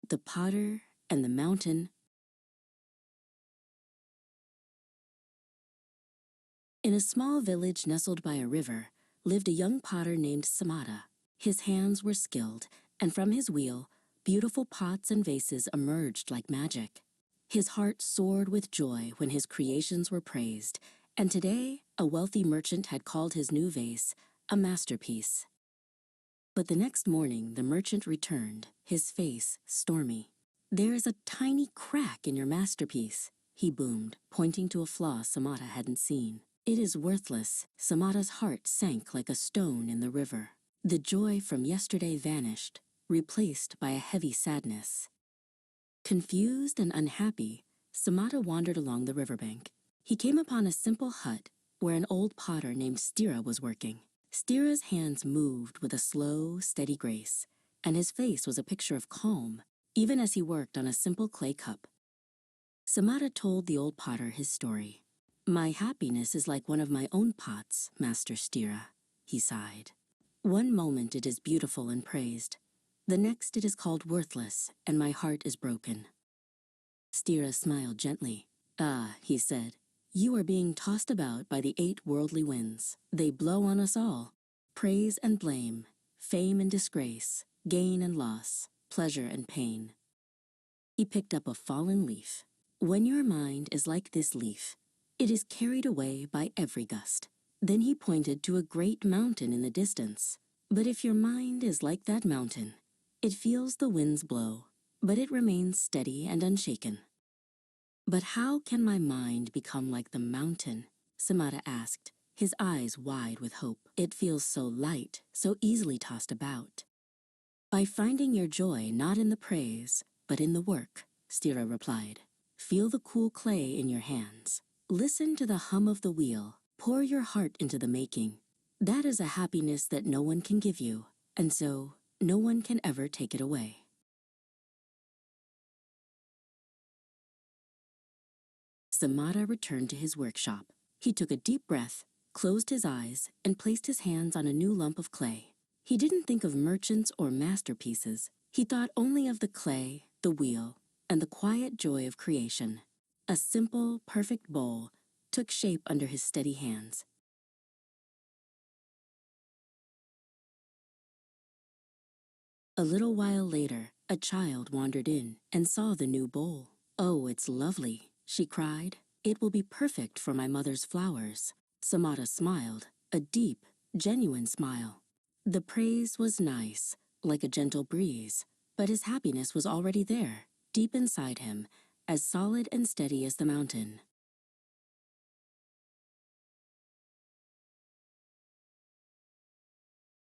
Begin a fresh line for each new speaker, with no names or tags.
The Potter and the Mountain. In a small village nestled by a river lived a young potter named Samata. His hands were skilled, and from his wheel, beautiful pots and vases emerged like magic. His heart soared with joy when his creations were praised, and today a wealthy merchant had called his new vase a masterpiece. But the next morning the merchant returned, his face stormy. "There is a tiny crack in your masterpiece," he boomed, pointing to a flaw Samata hadn't seen. "It is worthless." Samata's heart sank like a stone in the river. The joy from yesterday vanished, replaced by a heavy sadness. Confused and unhappy, Samata wandered along the riverbank. He came upon a simple hut where an old potter named Stira was working. Stira's hands moved with a slow, steady grace, and his face was a picture of calm, even as he worked on a simple clay cup. Samata told the old potter his story. "My happiness is like one of my own pots, Master Stira," he sighed. "One moment it is beautiful and praised. The next it is called worthless, and my heart is broken." Stira smiled gently. "Ah," he said, "you are being tossed about by the 8 worldly winds. They blow on us all. Praise and blame, fame and disgrace, gain and loss, pleasure and pain." He picked up a fallen leaf. "When your mind is like this leaf, it is carried away by every gust." Then he pointed to a great mountain in the distance. "But if your mind is like that mountain, it feels the winds blow, but it remains steady and unshaken." "But how can my mind become like the mountain?" Samata asked, his eyes wide with hope. "It feels so light, so easily tossed about." "By finding your joy not in the praise, but in the work," Stira replied. "Feel the cool clay in your hands. Listen to the hum of the wheel. Pour your heart into the making. That is a happiness that no one can give you, and so no one can ever take it away." Samata returned to his workshop. He took a deep breath, closed his eyes, and placed his hands on a new lump of clay. He didn't think of merchants or masterpieces. He thought only of the clay, the wheel, and the quiet joy of creation. A simple, perfect bowl took shape under his steady hands. A little while later, a child wandered in and saw the new bowl. "Oh, it's lovely," she cried. "It will be perfect for my mother's flowers." Samata smiled, a deep, genuine smile. The praise was nice, like a gentle breeze, but his happiness was already there, deep inside him, as solid and steady as the mountain.